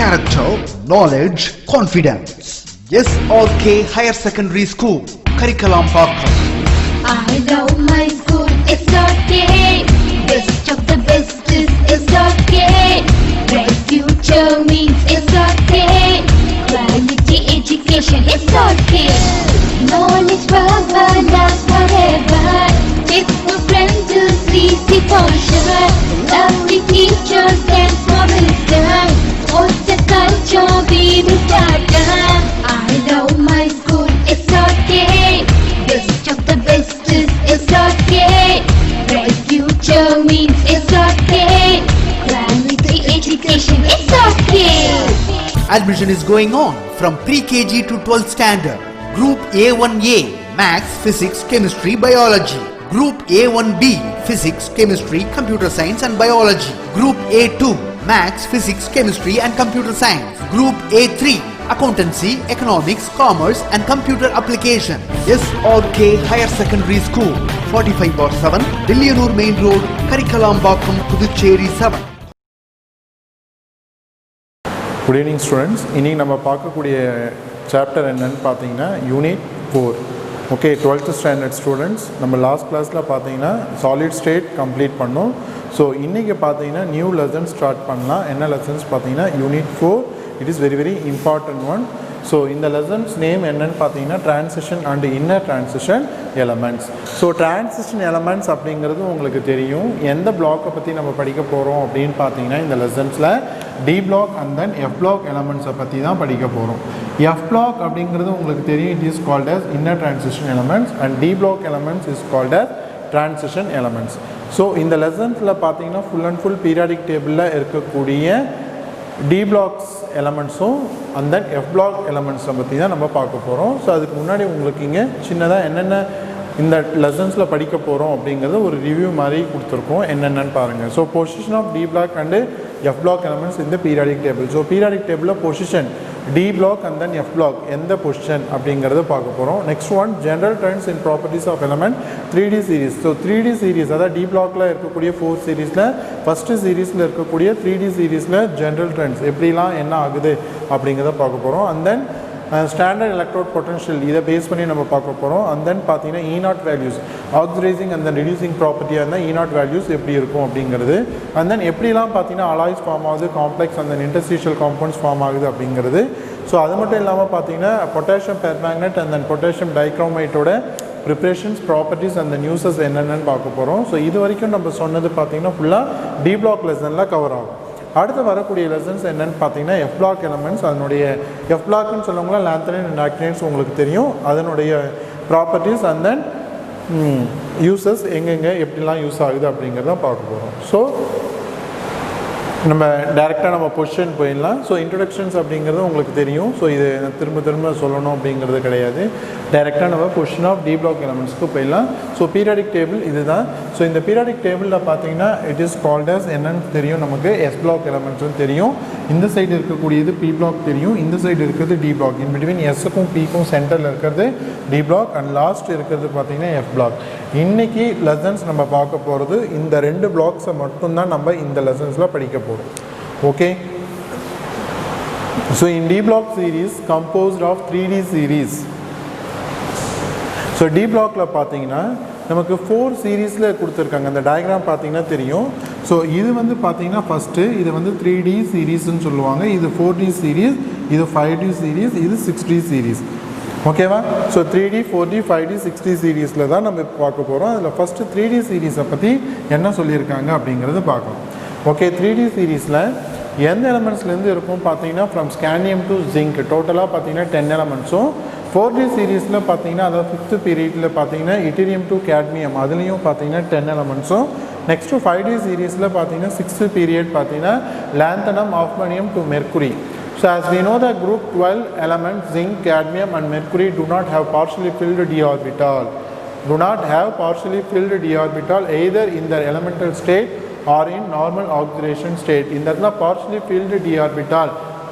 character, knowledge, confidence. SRK Higher Secondary School, Karikalambakkam. I love my school, SRK. Best of the best is SRK. Bright future means SRK. Quality education, SRK. Knowledge forever, love forever. Textbook friends, 3C for sure. Lovely teachers and wisdom. What's the culture we will start? I love my school, SRK. Best of the best is SRK. Bright future means SRK. Quality education, SRK. Admission is going on from pre-KG to 12th standard. Group A1A, Maths, Physics, Chemistry, Biology. Group A1B, Physics, Chemistry, Computer Science and Biology. Group A2, Maths, Physics, Chemistry and Computer Science. Group A3, Accountancy, Economics, Commerce and Computer Application. SRK Higher Secondary School, 45/7, Dilliyanur Main Road, Karikalambakkam, Puducherry 7. Good evening students. இன்னைக்கு நம்ம பார்க்கக்கூடிய chapter என்னன்னு பார்த்தீங்கன்னா unit 4. Okay 12th standard students நம்ம last கிளாஸில் பார்த்தீங்கன்னா solid state complete பண்ணோம். So இன்றைக்கி பார்த்தீங்கன்னா நியூ லெசன் ஸ்டார்ட் பண்ணலாம். என்ன லெசன்ஸ் பார்த்தீங்கன்னா unit 4. It is very very important one. So இந்த லெசன்ஸ் நேம் என்னன்னு பார்த்தீங்கன்னா transition and inner transition elements. So transition elements அப்படிங்கிறது உங்களுக்கு தெரியும். எந்த பிளாக்கை பற்றி நம்ம படிக்க போகிறோம் அப்படின்னு பார்த்தீங்கன்னா இந்த லெசன்ஸில் D block and then F block எலமெண்ட்ஸை பற்றி தான் படிக்க போகிறோம். எஃப் பிளாக் அப்படிங்கிறது உங்களுக்கு தெரியும், it is called as inner transition elements and D block elements is called as transition elements. So இந்த லெசன்ஸில் பார்த்தீங்கன்னா ஃபுல் அண்ட் ஃபுல் பீரியாடிக் டேபிளில் இருக்கக்கூடிய டி பிளாக்ஸ் எலமெண்ட்ஸும் அண்ட் தென் எஃப் பிளாக் எலமெண்ட்ஸை பற்றி தான் நம்ம பார்க்க போகிறோம். ஸோ அதுக்கு முன்னாடி உங்களுக்கு இங்கே சின்னதாக என்னென்ன இந்த லெசன்ஸில் படிக்க போகிறோம் அப்படிங்கிறது ஒரு ரிவ்யூ மாதிரி கொடுத்துருக்கோம். என்னென்னு பாருங்கள். So position of D block and F block elements இந்த பீரியாடிக் டேபிள். ஸோ பீரியாடிக் டேபிளில் position D block and then F block எந்த பொசிஷன் அப்படிங்கிறத பார்க்க போகிறோம். Next one general trends in properties of element 3D series. So 3D series அதாவது D பிளாக்ல இருக்கக்கூடிய 4 சீரீஸில் ஃபஸ்ட்டு சீரீஸில் இருக்கக்கூடிய 3D சீரீஸில் ஜென்ரல் ட்ரெண்ட்ஸ் எப்படிலாம் என்ன ஆகுது அப்படிங்கிறத பார்க்க போகிறோம். And then standard electrode potential இதை பேஸ் பண்ணி நம்ம பார்க்க போகிறோம். அண்ட் தென் பார்த்தீங்கன்னா E0 values oxidising and then reducing ப்ராப்பர்ட்டியாக இருந்தால் E0 வேல்யூஸ் எப்படி இருக்கும் அப்படிங்கிறது. அண்ட் தென் எப்படிலாம் பார்த்தீங்கன்னா அலாய்ஸ் ஃபார்ம் ஆகுது, complex and then interstitial compounds form ஆகுது அப்படிங்கிறது. ஸோ அது மட்டும் இல்லாமல் பார்த்தீங்கன்னா potassium permanganate and then potassium டைக்ரோமைட்டோட ப்ரிப்ரேஷன்ஸ் ப்ராப்பர்ட்டிஸ் அந்த நியூஸஸ் என்னென்னு பார்க்க போகிறோம். ஸோ இது வரைக்கும் நம்ம சொன்னது பார்த்தீங்கன்னா ஃபுல்லாக டி பிளாக் லெசனில் கவர் ஆகும். அடுத்து வரக்கூடிய லெசன்ஸ் என்னென்னு பார்த்தீங்கன்னா எஃப் பிளாக் எலமெண்ட்ஸ். அதனுடைய எஃப் பிளாக்னு சொல்லுவாங்களா லாந்தனைன் அண்ட் ஆக்டினைன்ஸ் உங்களுக்கு தெரியும். அதனுடைய ப்ராப்பர்ட்டிஸ் அண்ட் தென் யூசஸ் எங்கெங்கே எப்படிலாம் யூஸ் ஆகுது அப்படிங்கிறத பார்க்க போகிறோம். ஸோ நம்ம டைரெக்டாக நம்ம பொசிஷன் போயிடலாம். ஸோ இன்ட்ரொடக்ஷன்ஸ் அப்படிங்கிறது உங்களுக்கு தெரியும். ஸோ இது திரும்ப திரும்ப சொல்லணும் அப்படிங்கிறது கிடையாது. டைரெக்டாக நம்ம பொசிஷன் ஆஃப் டி பிளாக் எலமெண்ட்ஸ்க்கு போயிடலாம். ஸோ பீரியாடிக் டேபிள் இதுதான். ஸோ இந்த பீரியாடிக் டேபிளில் பார்த்தீங்கன்னா இட் இஸ் கால்ட் அஸ் என்னன்னு தெரியும் நமக்கு எஸ் பிளாக் எலமெண்ட்ஸும் தெரியும். இந்த சைடு இருக்கக்கூடியது பி பிளாக் தெரியும், இந்த சைடு இருக்கிறது டி பிளாக். இன் பிட்வீன் எஸ்ஸுக்கும் பிக்கும் சென்டரில் இருக்கிறது டி பிளாக் அண்ட் லாஸ்ட் இருக்கிறது பார்த்தீங்கன்னா எஃப் பிளாக். இன்றைக்கி லெசன்ஸ் நம்ம பார்க்க போகிறது இந்த 2 பிளாக்ஸை மட்டும்தான் நம்ம இந்த லெசன்ஸில் படிக்க போகிறோம். Okay. So in D block series composed of 3D series. So D பிளாக்ல பார்த்தீங்கன்னா நமக்கு 4 சீரீஸில் கொடுத்துருக்காங்க. அந்த டயக்ராம் பார்த்தீங்கன்னா தெரியும். ஸோ இது வந்து பார்த்தீங்கன்னா ஃபஸ்ட்டு இது வந்து 3D சீரீஸ்ன்னு சொல்லுவாங்க, இது 4D சீரீஸ், இது 5D சீரீஸ், இது 6D சீரீஸ். ஓகேவா? So 3D 4D 5D 6D சீரீஸில் தான் நம்ம பார்க்க போகிறோம். அதில் ஃபஸ்ட்டு 3D சீரீஸை பற்றி என்ன சொல்லியிருக்காங்க அப்படிங்கிறது பார்க்கலாம். ஓகே. 3D சீரீஸில் எந்த எலமெண்ட்ஸ்லேருந்து இருக்கும் பார்த்தீங்கன்னா ஃப்ரம் ஸ்கேண்டியம் டு ஜிங்க் டோட்டலாக பார்த்தீங்கன்னா 10 எலமெண்ட்ஸும். 4D சீரீஸில் பார்த்தீங்கன்னா அதாவது 5th பீரியடில் பார்த்தீங்கன்னா இட்டீரியம் டு கேட்மியம் அதுலேயும் பார்த்தீங்கன்னா 10 எலமெண்ட்ஸும். நெக்ஸ்ட்டு 5D சீரீஸில் பார்த்தீங்கன்னா 6th பீரியட் பார்த்தீங்கன்னா lanthanum hafnium to mercury. So as we know that group 12 elements zinc, cadmium and mercury do not have partially filled d orbital. Do not have partially filled d orbital either in their elemental state or in normal oxidation state. இந்த இடத்துல partially filled d orbital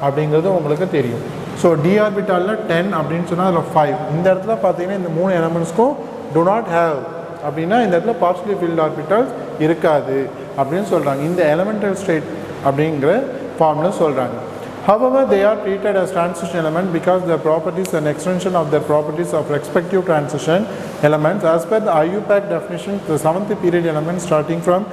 அப்படிங்கிறது உங்களுக்கு தெரியும். So d orbitalல 10 அப்படின்னு சொன்னால் அதில் 5. இந்த இடத்துல பார்த்தீங்கன்னா இந்த 3 எலமெண்ட்ஸ்க்கும் do not have அப்படின்னா இந்த இடத்துல partially filled orbitals இருக்காது அப்படின்னு சொல்கிறாங்க. இந்த elemental state அப்படிங்கிற ஃபார்மில் சொல்கிறாங்க. However, they are treated as transition elements because their properties are an extension of their properties of respective transition elements. As per the IUPAC definition, the 7th period elements starting from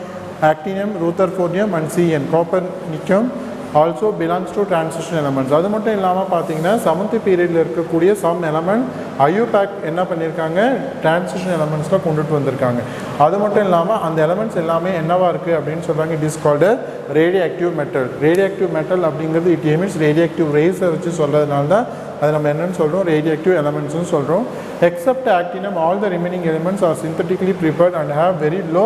actinium, rutherfordium and Cn, copernicium also belongs to transition elements. அது மட்டும் இல்லாமல் பார்த்தீங்கன்னா 7th பீரியடில் இருக்கக்கூடிய some element IUPAC என்ன பண்ணியிருக்காங்க, transition எலமெண்ட்ஸில் கொண்டுட்டு வந்திருக்காங்க. அது மட்டும் இல்லாமல் அந்த எலமெண்ட்ஸ் எல்லாமே என்னவா இருக்குது அப்படின்னு சொல்கிறாங்க, it is called radio active metal. Radio active metal அப்படிங்கிறது இட் எமிட்ஸ் ரேடியோ ஆக்டிவ் ரேஸை வச்சு சொல்கிறதுனால தான் அது நம்ம என்னென்னு சொல்கிறோம், ரேடியோ ஆக்டிவ் எலமெண்ட்ஸ்னு சொல்கிறோம். Except actinium all the remaining elements are synthetically prepared and have very low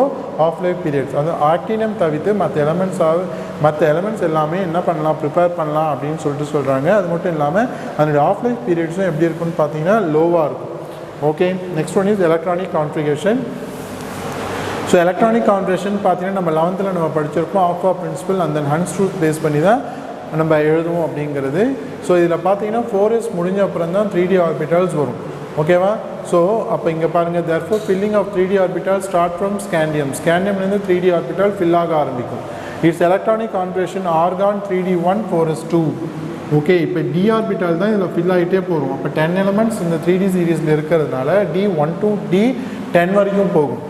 half life periods. அது ஆக்டினம் தவிர்த்து மற்ற எலமெண்ட்ஸ் எல்லாமே என்ன பண்ணலாம், ப்ரிப்பேர் பண்ணலாம் அப்படின்னு சொல்லிட்டு சொல்கிறாங்க. அது மட்டும் இல்லாமல் அதனுடைய ஆஃப் லைஃப் பீரியட்ஸும் எப்படி இருக்குன்னு பார்த்தீங்கன்னா லோவாக இருக்கும். Okay, next one is electronic configuration. So electronic configuration பார்த்தீங்கன்னா நம்ம 11th நம்ம படிச்சிருப்போம். ஆஃபா பிரின்சிபல் அந்த ஹன்ஸ் ரூல் பேஸ் பண்ணி தான் நம்ம எழுதுவோம் அப்படிங்கிறது. ஸோ இதில் பார்த்தீங்கன்னா 4s முடிஞ்ச அப்புறம் தான் 3D ஆர்பிட்டால்ஸ் வரும். ஓகேவா? ஸோ அப்போ இங்கே பாருங்கள், therefore filling of 3D orbital start from scandium. ஸ்கேண்டியம்லேருந்து 3D ஆர்பிட்டால் ஃபில் ஆக ஆரம்பிக்கும். It's electronic configuration argon 3D1 4s2. Okay, இப்போ டி ஆர்பிட்டால் தான் இதில் ஃபில் ஆகிட்டே போகும். அப்போ 10 எலிமெண்ட்ஸ் இந்த 3D சீரீஸில் இருக்கிறதுனால D1 to D10 வரைக்கும் போகும்.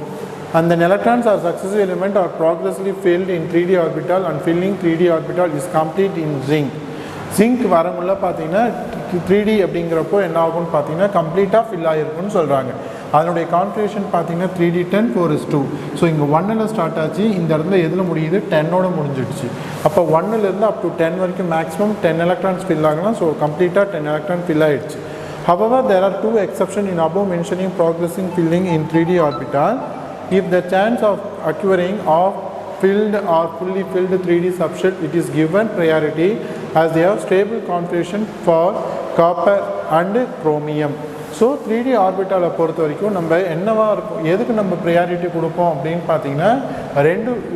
And then electrons are successive element are progressively filled in 3D orbital and filling 3D orbital is complete in zinc. Zinc வரமுள்ள பார்த்தீங்கன்னா 3D அப்படிங்கிறப்போ என்ன ஆகும்னு பார்த்தீங்கன்னா கம்ப்ளீட்டாக ஃபில் ஆகிருக்குன்னு சொல்கிறாங்க. அதனுடைய கான்ஃபிகரேஷன் பார்த்தீங்கன்னா 3D10 4s2. ஸோ இங்கே 1ல் ஸ்டார்ட் ஆச்சு, இந்த இடத்துல எதில் முடியுது, 10ஓட முடிஞ்சிடுச்சு. அப்போ 1லேருந்து அப் டு 10 வரைக்கும் மேக்ஸிமம் 10 எலக்ட்ரான்ஸ் ஃபில் ஆகலாம். ஸோ கம்ப்ளீட்டாக 10 எலக்ட்ரான் ஃபில் ஆகிடுச்சு. However, there are 2 exceptions in above mentioning progressing filling in 3D orbital. If the chance of acquiring of filled or fully filled 3D substrate, it is given priority as they have stable configuration for copper and chromium. So 3D ஆர்பிட்டாலை பொறுத்த வரைக்கும் நம்ம என்னவா இருக்கும், எதுக்கு நம்ம priority கொடுப்போம் அப்படின்னு பார்த்தீங்கன்னா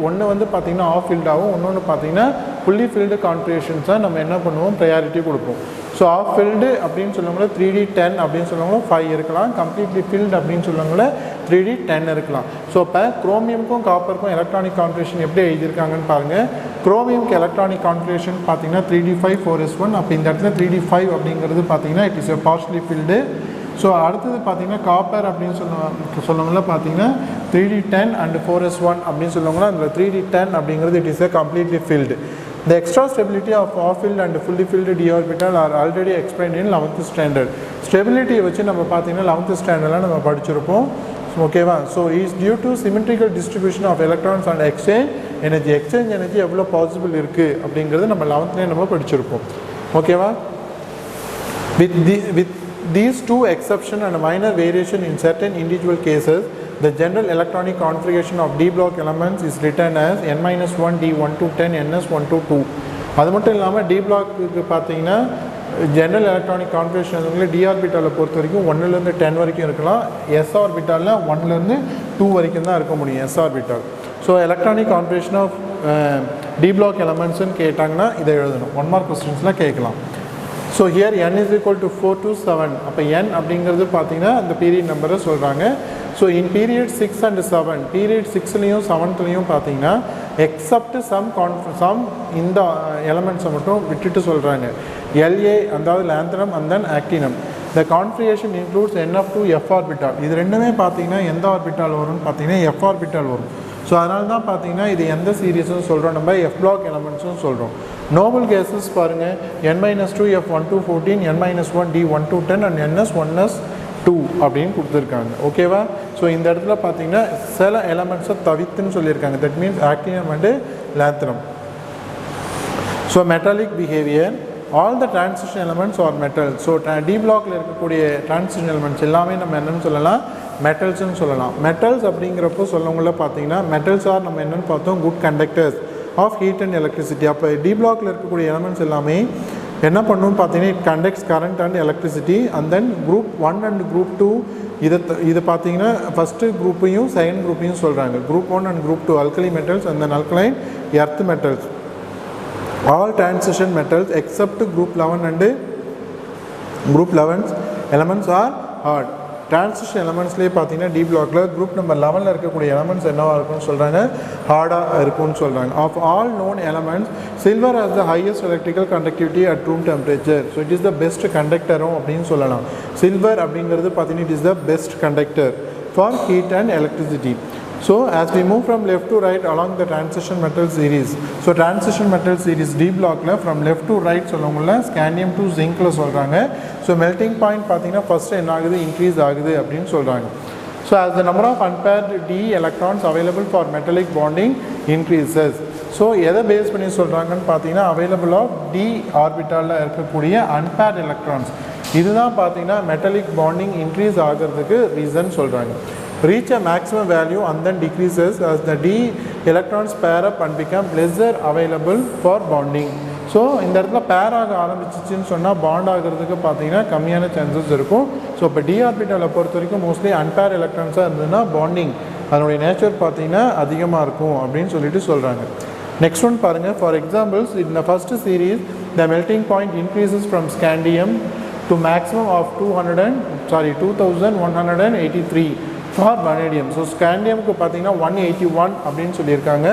ஒன்று வந்து பார்த்தீங்கன்னா ஆஃப் ஃபில்டாகவும், இன்னொன்று பார்த்தீங்கன்னா ஃபுல்லி ஃபில்டு கான்ஃபிகரேஷன்ஸாக நம்ம என்ன பண்ணுவோம், ப்ரையாரிட்டி கொடுப்போம். ஸோ ஆஃப் ஃபில்டு அப்படின்னு சொல்லுவாங்களே 3D10 அப்படின்னு சொல்லுவாங்களோ 5 இருக்கலாம், கம்ப்ளீட்லி ஃபில்டு அப்படின்னு சொல்லுவாங்களே 3D10 இருக்கலாம். ஸோ இப்போ குரோமியமுக்கும் காப்பருக்கும் எலக்ட்ரானிக் கான்ஃபிகரேஷன் எப்படி எழுதியிருக்காங்கன்னு பாருங்கள். குரோமியம்க்கு எலக்ட்ரானிக் கான்ஃபிகரேஷன் பார்த்தீங்கன்னா 3D5 4s1. அப்போ இந்த இடத்துல 3D5 அப்படிங்கிறது பார்த்தீங்கன்னா it is a partially filled. So அடுத்தது பார்த்தீங்கன்னா காப்பர் அப்படின்னு சொல்லுவாங்களா பார்த்தீங்கன்னா 3D10 அண்ட் 4s1 அப்படின்னு சொல்லுவாங்களா, அதில் 3D10 அப்படிங்கிறது it is a completely field. The extra stability of off-filled and fully filled d orbital are already explained in 11th standard. Stability வச்சு நம்ம பார்த்தீங்கன்னா 11th standardல நம்ம படிச்சிருப்போம். ஓகேவா? So is due to symmetrical distribution of electrons and exchange energy எவ்வளோ possible இருக்குது அப்படிங்கிறது நம்ம 11th நம்ம படிச்சிருப்போம். ஓகேவா? With these 2 exceptions and a minor variation in certain individual cases, the general electronic configuration of d block elements is written as n-1 d1 to 10 ns1 to 2. அது மட்டும் இல்லாமல் d blockக்கு பார்த்தீங்கன்னா ஜென்ரல் எலக்ட்ரானிக் கான்ஃபிகரேஷன் d ஆர்பிட்டாலை பொறுத்த வரைக்கும் 1லேருந்து 10 வரைக்கும் இருக்கலாம். s ஆர்பிட்டாலில் 1லேருந்து 2 வரைக்கும் தான் இருக்க முடியும் s orbital. So electronic configuration of d block elements கேட்டாங்கன்னா இதை எழுதணும். 1 மார்க் கொஸ்டின்ஸில் கேட்கலாம். So here n is equal to 4 to 7. அப்போ n அப்படிங்கிறது பார்த்தீங்கன்னா அந்த பீரியட் நம்பரை சொல்கிறாங்க. So in period 6 and 7, period 6லேயும் 7லேயும் பார்த்தீங்கன்னா எக்ஸப்ட் சம் இந்த எலமெண்ட்ஸை மட்டும் விட்டுட்டு சொல்கிறாங்க. LA அதாவது lanthanum and then actinium. The configuration includes NF2 F orbital. இது ரெண்டுமே பார்த்தீங்கன்னா எந்த ஆர்பிட்டால் வரும்னு பார்த்தீங்கன்னா F ஆர்பிட்டால் வரும். ஸோ அதனால தான் பார்த்தீங்கன்னா இது எந்த சீரீஸும் சொல்கிறோம், நம்ம F block எலமெண்ட்ஸும் சொல்கிறோம். நோபல் கேஸஸ் பாருங்கள், n-2 F1 to 14, n-1 D1 to 10 and ns1s2 அப்படின்னு கொடுத்துருக்காங்க. ஓகேவா? ஸோ இந்த இடத்துல பார்த்தீங்கன்னா சில எலமெண்ட்ஸை தவிர்த்துன்னு சொல்லியிருக்காங்க. That means actinium and lanthanum. So metallic behaviour, all the transition elements are metal. So D பிளாக்ல இருக்கக்கூடிய டிரான்சிஷன் எலமெண்ட்ஸ் எல்லாமே நம்ம என்னென்னு சொல்லலாம், மெட்டல்ஸ்ன்னு சொல்லலாம். மெட்டல்ஸ் அப்படிங்கிறப்போ சொல்லவங்கள பார்த்தீங்கன்னா மெட்டல்ஸ் ஆர் நம்ம என்னென்னு பார்த்தோம், good conductors of heat and electricity. அப்போ டி பிளாக்ல இருக்கக்கூடிய எலமெண்ட்ஸ் எல்லாமே என்ன பண்ணணும்னு பார்த்தீங்கன்னா it conducts current and electricity. And then group 1 and group 2 இது பார்த்தீங்கன்னா ஃபஸ்ட்டு குரூப்பையும் செகண்ட் குரூப்பையும் சொல்கிறாங்க. Group 1 and group 2 alkali metals and then alkaline earth metals. All transition metals except group 11 and group 11's elements are hard. Transition எலமெண்ட்ஸ்லேயே பார்த்தீங்கன்னா D பிளாக்ல group number 11ல் இருக்கக்கூடிய elements என்னவா இருக்கும்னு சொல்கிறாங்க, ஹார்டாக இருக்கும்னு சொல்கிறாங்க. Of all known elements silver has the highest electrical conductivity at room temperature. So it is the best கண்டக்டரும் அப்படின்னு சொல்லலாம். சில்வர் அப்படிங்கிறது பார்த்தீங்கன்னா it is the best conductor for heat and electricity. So as we move from left to right along the transition metal series, so transition metal series D block la from left to right சொல்லும்போது scandium to zinc ல சொல்றாங்க. So melting point பார்த்தீங்கன்னா first என்ன ஆகுது, increase ஆகுது அப்படின்னு சொல்றாங்க. So as the number of unpaired D electrons available for metallic bonding increases. So எதை பேஸ் பண்ணி சொல்றாங்கன்னு பார்த்தீங்கன்னா available of D orbital ல இருக்கக்கூடிய unpaired electrons, இதுதான் பார்த்தீங்கன்னா metallic bonding increase ஆகிறதுக்கு ரீசன் சொல்றாங்க. Reach a maximum value and then decreases as the D electrons pair up and become lesser available for bonding. So இந்த இடத்துல பேர் ஆக ஆரம்பிச்சிச்சின்னு சொன்னால் பாண்ட் ஆகிறதுக்கு பார்த்தீங்கன்னா கம்மியான சான்சஸ் இருக்கும். ஸோ இப்போ டி ஆர்பிட்டலை பொறுத்த வரைக்கும் மோஸ்ட்லி அன்பேர் எலக்ட்ரான்ஸாக இருந்ததுன்னா பாண்டிங் அதனுடைய நேச்சர் பார்த்தீங்கன்னா அதிகமாக இருக்கும் அப்படின்னு சொல்லிட்டு சொல்கிறாங்க. நெக்ஸ்ட் ஒன் பாருங்கள். ஃபார் எக்ஸாம்பிள்ஸ் இந்த first series the melting point increases from scandium to maximum of 2183 for vanadium. So ஸ்காண்டியமுக்கு பார்த்தீங்கன்னா 181 அப்படின்னு சொல்லியிருக்காங்க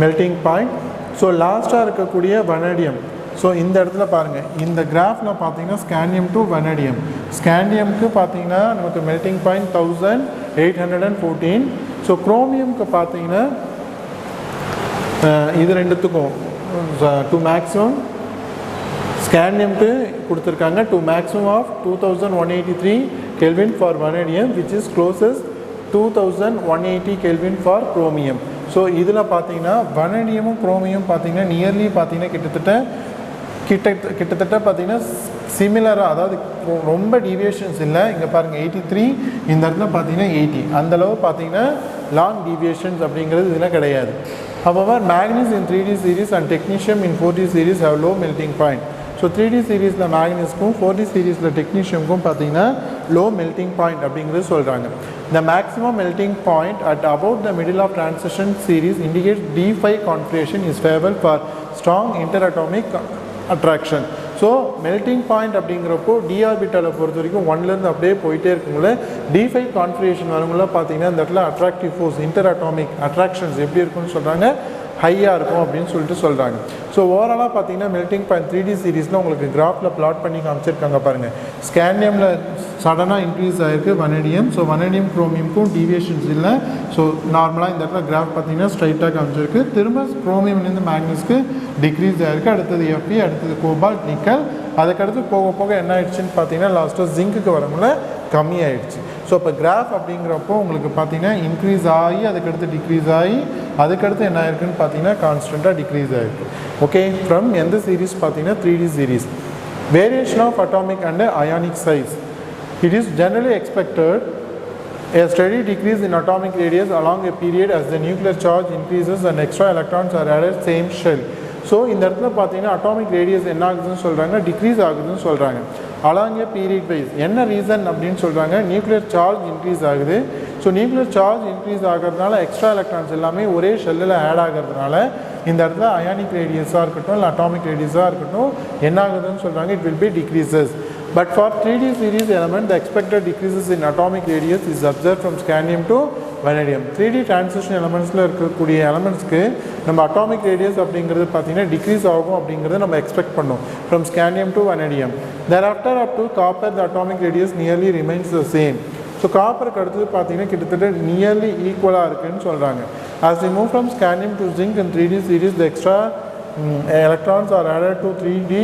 மெல்டிங் பாயிண்ட். ஸோ லாஸ்ட்டாக இருக்கக்கூடிய வனேடியம். ஸோ இந்த இடத்துல பாருங்கள், இந்த கிராஃபில் பார்த்தீங்கன்னா ஸ்காண்டியம் டு வனேடியம். ஸ்காண்டியமுக்கு பார்த்தீங்கன்னா நமக்கு மெல்டிங் பாயிண்ட் 1814. ஸோ குரோமியமுக்கு பார்த்தீங்கன்னா இது ரெண்டுத்துக்கும் டு மேக்ஸிமம் ஸ்காண்டியமுக்கு கொடுத்துருக்காங்க to maximum of 2183 Kelvin for vanadium, which is closest 2180 Kelvin for chromium. So இதில் பார்த்தீங்கன்னா வனேடியமும் குரோமியம் பார்த்தீங்கன்னா நியர்லி பார்த்தீங்கன்னா கிட்டத்தட்ட பார்த்தீங்கன்னா சிமிலராக, அதாவது ரொம்ப டீவியேஷன்ஸ் இல்லை. இங்கே பாருங்கள் 83, இந்த இடத்துல பார்த்தீங்கன்னா 80, அந்தளவு பார்த்தீங்கன்னா லாங் டீவியேஷன்ஸ் அப்படிங்கிறது இதில் கிடையாது. However, manganese in 3D series and technetium in 4D series have low melting point. So 3D சீரீஸில் மேக்னீஸ்க்கும் 4D சீரீஸில் டெக்னீஷியமுக்கும் பார்த்தீங்கன்னா லோ மெல்டிங் பாயிண்ட் அப்படிங்கிறது சொல்கிறாங்க. The maximum melting point at about the middle of transition series indicates D5 configuration is favourable for strong inter atomic attraction. So melting point அப்படிங்கிறப்போ D ஆர்பிட்டலை பொறுத்த வரைக்கும் 1லேருந்து அப்படியே போயிட்டே இருக்குங்களே D5 கான்ஃபிகரேஷன் வருங்கள பார்த்தீங்கன்னா இந்த இடத்துல attractive force inter atomic attractions எப்படி இருக்குன்னு சொல்கிறாங்க, ஹையாக இருக்கும் அப்படின்னு சொல்லிட்டு சொல்கிறாங்க. ஸோ ஓவராலாக பார்த்தீங்கன்னா மெல்டிங் பாயிண்ட் 3D சீரீஸில் உங்களுக்கு கிராஃபில் பிளாட் பண்ணி காமிச்சிருக்காங்க பாருங்கள். ஸ்காண்டியமில் சடனாக இன்க்ரீஸ் ஆகிருக்கு வனேடியம். ஸோ வனேடியம் குரோமியமுக்கும் டீவியேஷன்ஸ் இல்லை. ஸோ நார்மலாக இந்த இடத்துல கிராஃப் பார்த்தீங்கன்னா ஸ்ட்ரைட்டாக காமிச்சிருக்கு. திரும்ப குரோமியம்லேருந்து மேக்னீஸ்க்கு டிக்ரீஸ் ஆகிருக்கு. அடுத்தது Fe, அடுத்தது கோபால்ட், நிக்கல். அதுக்கடுத்து போக போக என்ன ஆயிடுச்சுன்னு பார்த்தீங்கன்னா லாஸ்ட்டாக ஜிங்க்குக்கு வரவங்கள கம்மியாயிடுச்சு. ஸோ இப்போ கிராஃப் அப்படிங்கிறப்போ உங்களுக்கு பார்த்தீங்கன்னா இன்க்ரீஸ் ஆகி அதுக்கடுத்து டிக்ரீஸ் ஆகி அதுக்கடுத்து என்ன ஆயிருக்குன்னு பார்த்தீங்கன்னா கான்ஸ்டண்ட்டாக டிக்ரீஸ் ஆகிருக்கு. ஓகே, ஃப்ரம் எந்த சீரீஸ் பார்த்தீங்கன்னா 3D series. Variation of atomic and ionic size. It is generally expected a steady decrease in atomic radius along a period as the nuclear charge increases and extra electrons are added same shell. So இந்த இடத்துல பார்த்தீங்கன்னா atomic radius என்ன ஆகுதுன்னு சொல்கிறாங்க, degrees ஆகுதுன்னு சொல்கிறாங்க along ஏ period wise. என்ன reason அப்படின்னு சொல்கிறாங்க, நியூக்ளியர் சார்ஜ் இன்க்ரீஸ் ஆகுது. ஸோ நியூக்ளியர் சார்ஜ் இன்க்ரீஸ் ஆகிறதுனால எக்ஸ்ட்ரா எலக்ட்ரான்ஸ் எல்லாமே ஒரே ஷெல்லில் ஆட் ஆகிறதுனால இந்த இடத்துல அயானிக் ரேடியஸாக இருக்கட்டும் இல்லை அட்டாமிக் ரேடியஸாக இருக்கட்டும் என்ன ஆகுதுன்னு சொல்கிறாங்க, it will be decreases. But for 3D series element, the expected decreases in atomic radius is observed from scandium to vanadium. 3D transition elementsல இருக்கக்கூடிய எலமெண்ட்ஸ்க்கு நம்ம அட்டாமிக் ரேடியஸ் அப்படிங்கிறது பார்த்தீங்கன்னா டிக்ரீஸ் ஆகும் அப்படிங்கிறத நம்ம எக்ஸ்பெக்ட் பண்ணோம் from scandium to vanadium. Thereafter up to copper, the atomic radius nearly remains the same. So காப்பருக்கு அடுத்தது பார்த்தீங்கன்னா கிட்டத்தட்ட நியர்லி ஈக்குவலாக இருக்குன்னு சொல்கிறாங்க. As we move from scandium to zinc in 3D series, the extra electrons are added to 3D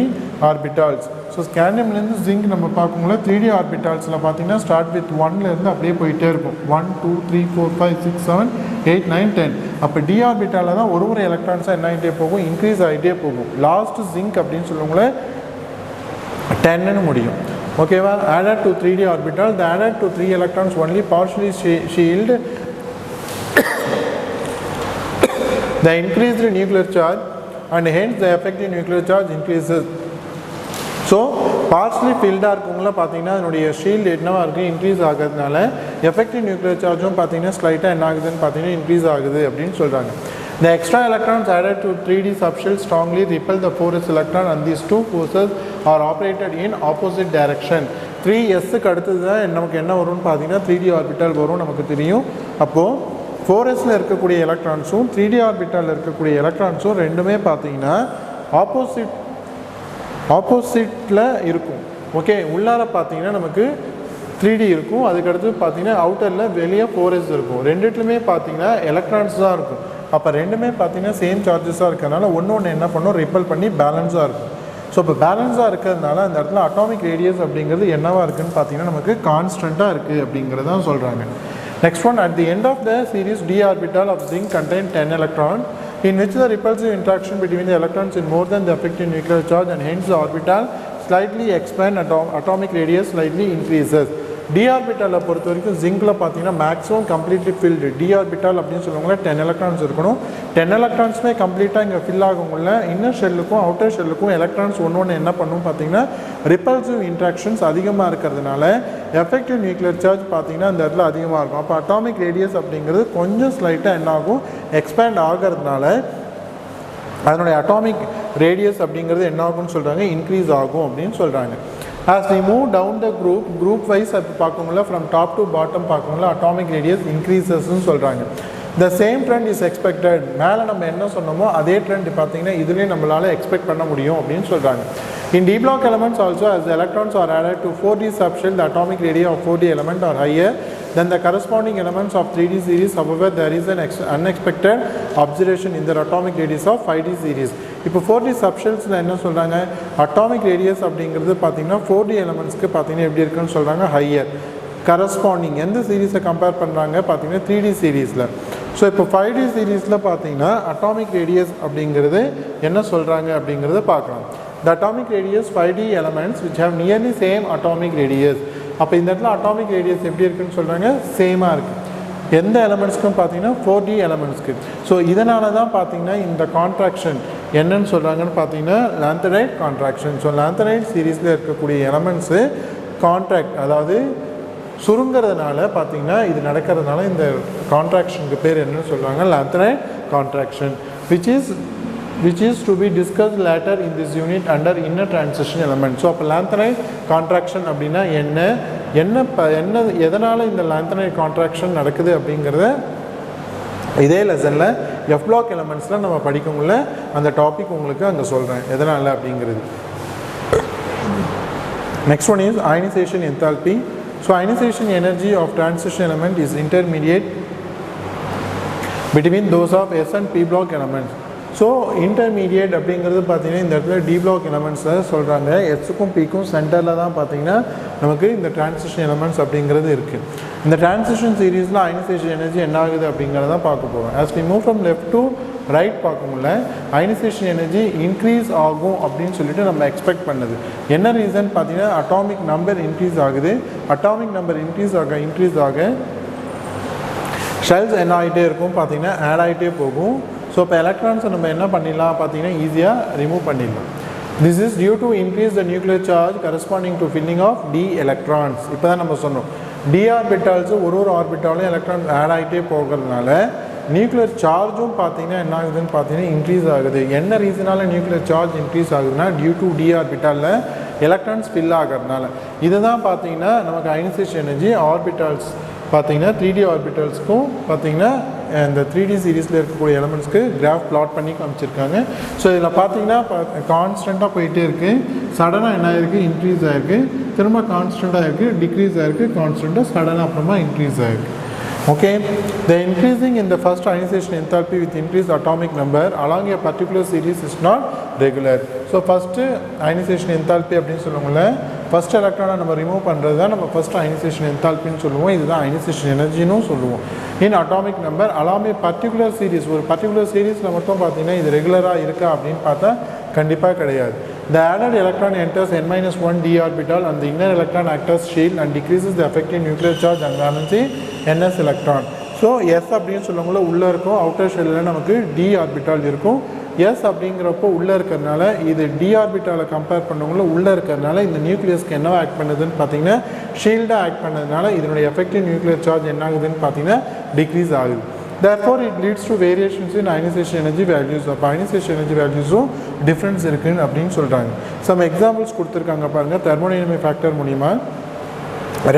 orbitals. So ஸ்காண்டியம்லேருந்து zinc நம்ம பார்க்கும்போது 3D ஆர்பிட்டால்ஸில் பார்த்தீங்கன்னா ஸ்டார்ட் வித் 1லேருந்து அப்படியே போயிட்டே இருக்கும். 1 2 3 4 5 6 7 8 9 10. அப்போ டி ஆர்பிட்டாலில் தான் ஒரு எலக்ட்ரான்ஸாக என்ன ஆகிட்டே போகும், இன்க்ரீஸ் ஆகிட்டே போகும். லாஸ்ட் ஜிங்க் அப்படின்னு சொல்லுவங்களே 10ன்னு முடியும். ஓகேவா? added to 3D orbital, the added to 3 electrons only partially shield the increased nuclear charge and hence the effective nuclear charge increases. So partially ஃபில்டாக இருக்கவங்கள பார்த்தீங்கன்னா அதனுடைய ஷீல்டு என்னவாக இருக்குது, இன்க்ரீஸ் ஆகிறதுனால எஃபெக்டிவ் நியூக்ளியர் சார்ஜும் பார்த்தீங்கன்னா ஸ்லைட்டாக என்ன ஆகுதுன்னு பார்த்தீங்கன்னா இன்க்ரீஸ் ஆகுது அப்படின்னு சொல்கிறாங்க. The extra electrons added to 3D subshell strongly repel the 4s electron and these two forces are operated in opposite direction. 3sக்கு அடுத்தது தான் நமக்கு என்ன வரும்னு பார்த்தீங்கன்னா 3D ஆர்பிட்டால் வரும் நமக்கு தெரியும். அப்போது 4sல இருக்கக்கூடிய எலக்ட்ரான்ஸும் 3D ஆர்பிட்டாலில் இருக்கக்கூடிய எலக்ட்ரான்ஸும் ரெண்டுமே பார்த்தீங்கன்னா ஆப்போசிட்டில் இருக்கும். ஓகே, உள்ளார பார்த்தீங்கன்னா நமக்கு 3D இருக்கும், அதுக்கடுத்து பார்த்தீங்கன்னா அவுட்டரில் வெளியே 4s இருக்கும். ரெண்டுத்துலையுமே பார்த்தீங்கன்னா எலக்ட்ரான்ஸ் தான் இருக்கும். அப்போ ரெண்டுமே பார்த்தீங்கன்னா சேம் சார்ஜஸாக இருக்கிறதுனால ஒன்று என்ன பண்ணும், ரிப்பல் பண்ணி பேலன்ஸாக இருக்கும். ஸோ இப்போ பேலன்ஸாக இருக்கிறதுனால அந்த இடத்துல அட்டாமிக் ரேடியஸ் அப்படிங்கிறது என்னவாக இருக்குதுன்னு பார்த்தீங்கன்னா நமக்கு கான்ஸ்டண்ட்டாக இருக்குது அப்படிங்கிறதான் சொல்கிறாங்க. Next one, at the end of the series d orbital of zinc contain 10 electrons in which the repulsive interaction between the electrons is more than the effective nuclear charge and hence the orbital slightly expand, atomic radius slightly increases. d ஆர்பிட்டாலை பொறுத்த வரைக்கும் ஜிங்கில் பார்த்தீங்கன்னா maximum completely field. d orbital அப்படின்னு சொல்லுவாங்களே 10 electrons இருக்கணும். 10 எலக்ட்ரான்ஸுமே கம்ப்ளீட்டாக இங்கே fill ஆகும்ல. Inner ஷெல்லுக்கும் outer ஷெல்லுக்கும் electrons ஒன்று என்ன பண்ணும் பார்த்தீங்கன்னா ரிப்பல்சிவ் இன்ட்ராக்ஷன்ஸ் அதிகமாக இருக்கிறதுனால எஃபெக்டிவ் நியூக்ளியர் சார்ஜ் பார்த்தீங்கன்னா இந்த இடத்துல அதிகமாக இருக்கும். அப்போ அட்டாமிக் ரேடியஸ் அப்படிங்கிறது கொஞ்சம் ஸ்லைட்டாக என்ன ஆகும், எக்ஸ்பேண்ட் ஆகிறதுனால அதனுடைய அட்டாமிக் ரேடியஸ் அப்படிங்கிறது என்ன ஆகும்னு சொல்கிறாங்க, இன்க்ரீஸ் ஆகும் அப்படின்னு சொல்கிறாங்க. As we move down the group wise பார்க்கும்போது from top to bottom பார்க்கும்போது atomic radius increases னு சொல்கிறாங்க. The same trend is expected. மேலே நம்ம என்ன சொன்னோமோ அதே ட்ரெண்ட் பார்த்தீங்கன்னா இதுலேயும் நம்மளால் எக்ஸ்பெக்ட் பண்ண முடியும் அப்படின்னு சொல்கிறாங்க. In d block elements also, as the electrons are added to 4D subshell, the atomic radii of 4D element are higher than the corresponding elements of 3D series. However, there is an unexpected observation in the atomic radius of 5D series. இப்போ 4D சப்ஷெல்ஸில் என்ன சொல்கிறாங்க, atomic radius அப்படிங்கிறது பார்த்தீங்கன்னா 4D எலமெண்ட்ஸ்க்கு பார்த்தீங்கன்னா எப்படி இருக்குன்னு சொல்கிறாங்க, higher. Corresponding எந்த சீரீஸை கம்பேர் பண்ணுறாங்க பார்த்தீங்கன்னா 3D சீரீஸில். ஸோ இப்போ 5D சீரீஸில் பார்த்தீங்கன்னா அட்டாமிக் ரேடியஸ் அப்படிங்கிறது என்ன சொல்கிறாங்க அப்படிங்கிறத பார்க்கலாம். The atomic radius 5D elements which have nearly same atomic radius. அப்போ இந்த இடத்துல அட்டாமிக் ரேடியஸ் எப்படி இருக்குன்னு சொல்கிறாங்க, சேமாக இருக்குது. எந்த எலமெண்ட்ஸ்க்கும் பார்த்தீங்கன்னா 4D எலமெண்ட்ஸ்க்கு. ஸோ இதனால தான் பார்த்தீங்கன்னா இந்த கான்ட்ராக்ஷன் என்னன்னு சொல்கிறாங்கன்னு பார்த்தீங்கன்னா லாந்தரைட் கான்ட்ராக்ஷன். ஸோ லாந்தரைட் சீரீஸில் இருக்கக்கூடிய எலமெண்ட்ஸு கான்ட்ராக்ட், அதாவது சுருங்கிறதுனால பார்த்தீங்கன்னா இது நடக்கிறதுனால இந்த கான்ட்ராக்ஷனுக்கு பேர் என்னன்னு சொல்கிறாங்க, லாந்தரைட் contraction, which is to be discussed later in this unit under inner transition element. So அப்போ லாந்தரைட் கான்ட்ராக்ஷன் அப்படின்னா எதனால் இந்த லாந்தரைட் கான்ட்ராக்ஷன் நடக்குது அப்படிங்கிறத இதே லெசனில் எஃப் பிளாக் எலமெண்ட்ஸில் நம்ம படிக்கக்குள்ள அந்த டாபிக் உங்களுக்கு அங்கே சொல்கிறேன் எதனால் அப்படிங்கிறது. Next one is ionization enthalpy. So ionization energy of transition element is intermediate between those of S and P block elements. So intermediate அப்படிங்கிறது பார்த்தீங்கன்னா இந்த இடத்துல டி பிளாக் எலமெண்ட்ஸை சொல்கிறாங்க. எஸ்ஸுக்கும் பிக்கும் சென்டரில் தான் பார்த்தீங்கன்னா நமக்கு இந்த டிரான்சிஷன் எலமெண்ட்ஸ் அப்படிங்கிறது இருக்குது. இந்த டிரான்சிஷன் சீரீஸில் அயனைசேஷன் எனர்ஜி என்ன ஆகுது அப்படிங்கிறத பார்க்க போகிறோம். As we move from left to right பார்க்கும்போது அயனைசேஷன் எனர்ஜி இன்க்ரீஸ் ஆகும் அப்படின்னு சொல்லிட்டு நம்ம எக்ஸ்பெக்ட் பண்ணுது. என்ன ரீசன் பார்த்தீங்கன்னா அட்டாமிக் நம்பர் இன்க்ரீஸ் ஆகுது. அட்டாமிக் நம்பர் இன்க்ரீஸ் ஆக ஷெல்ஸ் என்ன ஆகிட்டே இருக்கும் பார்த்தீங்கன்னா ஆட் ஆகிட்டே போகும். ஸோ இப்போ எலக்ட்ரான்ஸை நம்ம என்ன பண்ணிடலாம் பார்த்தீங்கன்னா ஈஸியாக ரிமூவ் பண்ணிடலாம். This is due to increase the nuclear charge corresponding to filling of D electrons. இப்போ தான் நம்ம சொன்னோம் டி ஆர்பிட்டால்ஸு ஒரு ஆர்பிட்டாலும் எலக்ட்ரான் ஆட் ஆகிட்டே போகிறதுனால நியூக்ளியர் சார்ஜும் பார்த்தீங்கன்னா என்ன ஆகுதுன்னு பார்த்தீங்கன்னா இன்க்ரீஸ் ஆகுது. என்ன ரீசனால் நியூக்ளியர் சார்ஜ் இன்க்ரீஸ் ஆகுதுன்னா டியூ டு டி ஆர்பிட்டாலில் எலக்ட்ரான்ஸ் ஃபில் ஆகிறதுனால. இதுதான் பார்த்தீங்கன்னா நமக்கு அயனைசேஷன் எனர்ஜி ஆர்பிட்டால்ஸ் பார்த்தீங்கன்னா 3D ஆர்பிட்டல்ஸ்க்கும் பார்த்தீங்கன்னா இந்த 3D சீரீஸில் இருக்கக்கூடிய எலமெண்ட்ஸ்க்கு கிராஃப் பிளாட் பண்ணி காமிச்சிருக்காங்க. ஸோ இதில் பார்த்தீங்கன்னா கான்ஸ்டண்ட்டாக போயிட்டே இருக்குது. சடனாக என்ன ஆகிருக்கு, இன்க்ரீஸ் ஆகிருக்கு, திரும்ப கான்ஸ்டண்ட்டாக இருக்குது, டிக்ரீஸ் ஆகிருக்கு, கான்ஸ்டண்ட்டாக சடனாக அப்புறமா இன்க்ரீஸ் ஆகிருக்கு. Okay, the increasing in the first ionization enthalpy with increased atomic number along a particular series is not regular. So first ionization enthalpy அப்படின்னு சொல்லுவோம்ல, ஃபஸ்ட் எலக்ட்ரானை நம்ம ரிமூவ் பண்ணுறது தான் நம்ம ஃபஸ்ட் அயனைசேஷன் என்தால்பின்னு சொல்லுவோம். இதுதான் அயனைசேஷன் எனர்ஜின்னு சொல்லுவோம். இன் அட்டாமிக் நம்பர் அலாமே பர்டிகுலர் சீரீஸ், ஒரு பர்டிகுலர் சீரீஸில் மட்டும் பார்த்தீங்கன்னா இது ரெகுலராக இருக்கா அப்படின்னு பார்த்தா கண்டிப்பாக கிடையாது. The added electron enters n-1 d orbital and the inner electron acts as shield and decreases the effective nuclear charge and valency ns electron. So S அப்படின்னு சொல்லுவங்கள உள்ளே இருக்கும், அவுட்டர் ஷெல்லில் நமக்கு டி ஆர்பிட்டால் இருக்கும். எஸ் அப்படிங்கிறப்போ உள்ளே இருக்கிறதுனால இது டி ஆர்பிட்டாலை கம்பேர் பண்ணவங்களும் உள்ளே இருக்கிறதுனால இந்த நியூக்ளியஸ்க்கு என்னவா ஆக்ட் பண்ணுதுன்னு பார்த்தீங்கன்னா ஷீல்டாக ஆக்ட் பண்ணதுனால இதனுடைய எஃபெக்டிவ் நியூக்ளியர் சார்ஜ் என்ன ஆகுதுன்னு பார்த்தீங்கன்னா டிக்ரீஸ் ஆகுது. therefore it leads to variations in ionization energy values. அப்போ ionization energy valuesம் டிஃப்ரென்ஸ் இருக்குன்னு அப்படின்னு சொல்கிறாங்க. சம் எக்ஸாம்பிள்ஸ் கொடுத்துருக்காங்க பாருங்கள். தெர்மோடைனமிக் ஃபேக்டர் மூலிமா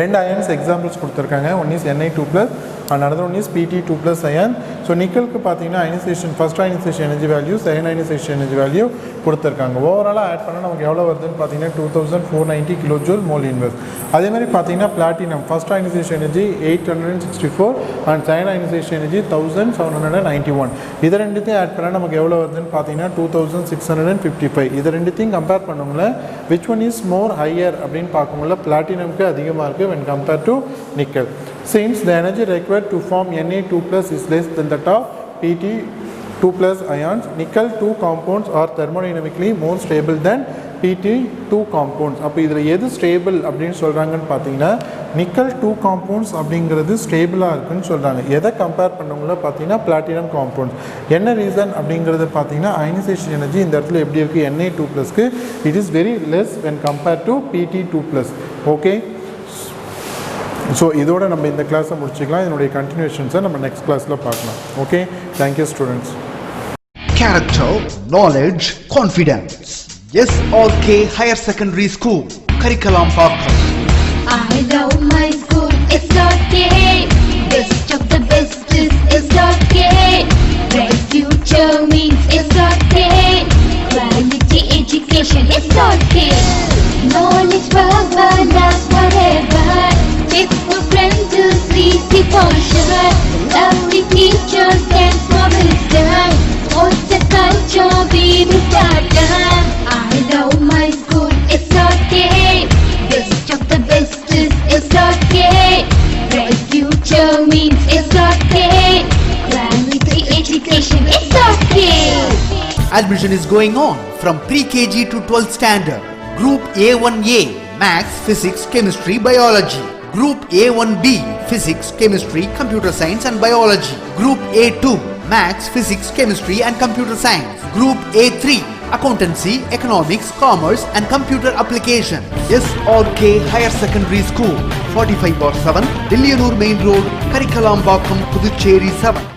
ரெண்டு அயன்ஸ் எக்ஸாம்பிள்ஸ் கொடுத்துருக்காங்க. One is Na2+ and another one is Pt2+ ion. So நிக்கலுக்கு பார்த்தீங்கன்னா ionisation first ionisation energy value, second ionisation energy value கொடுத்துருக்காங்க. ஓவராலாக ஆட் பண்ணால் நமக்கு எவ்வளோ வருதுன்னு பார்த்தீங்கன்னா 2490 கிலோஜூல் மோல் இன்வெர்ஸ். அதேமாதிரி பார்த்தீங்கன்னா platinum first ionisation energy 864 and second ionisation energy 1791. இதை ரெண்டுத்தையும் ஆட் பண்ணால் நமக்கு எவ்வளோ வருதுன்னு பார்த்தீங்கன்னா 2655. இதை ரெண்டுத்தையும் கம்பேர் பண்ணுங்களேன், which one is more higher அப்படின்னு பார்க்கும்போது பிளாட்டினம்க்கு அதிகமாக இருக்குது when compared to nickel. Since the energy required to form Na2+ is less than that of Pt2+ ions, nickel 2 compounds are thermodynamically more stable than Pt2 compounds. அப்போ இதில் எது stable அப்படின்னு சொல்கிறாங்கன்னு பார்த்தீங்கன்னா நிக்கல் 2 காம்பவுண்ட்ஸ் அப்படிங்கிறது ஸ்டேபிளாக இருக்குன்னு சொல்கிறாங்க. எதை கம்பேர் பண்ணவங்கள பார்த்தீங்கன்னா பிளாட்டினம் காம்பவுண்ட்ஸ். என்ன ரீசன் அப்படிங்கிறது பார்த்தீங்கன்னா அயனைசேஷன் எனர்ஜி இந்த இடத்துல எப்படி இருக்குது Na2+க்கு it is very less when compared to Pt2+. Okay, so இதோட நம்ம இந்த கிளாஸை முடிச்சுக்கலாம். இதனுடைய கண்டினியூஷன்ஸை நம்ம நெக்ஸ்ட் கிளாஸில் பார்க்கலாம். Okay, thank you students. Character, knowledge, confidence. SRK Higher Secondary School, Curriculum Pakkam. I love my school, it's okay. Best of the best is okay. Bright future means it's okay. Quality education, it's okay. Knowledge power lasts forever. Faithful friends to see for sure. Lovely teachers and for wisdom. What's the culture we will start? I love my school, it's okay. Best of the best is okay. Bright future means it's okay. Quality education, it's okay. Admission is going on from pre-KG to 12th standard. Group A1A, Maths, Physics, Chemistry, Biology. Group A1B, Physics, Chemistry, Computer Science and Biology. Group A2, Maths, Physics, Chemistry and Computer Science. Group A3, Accountancy, Economics, Commerce and Computer Application. SRK Higher Secondary School, 45/7, Dillianur Main Road, Karikalambakkam, Puducherry 7.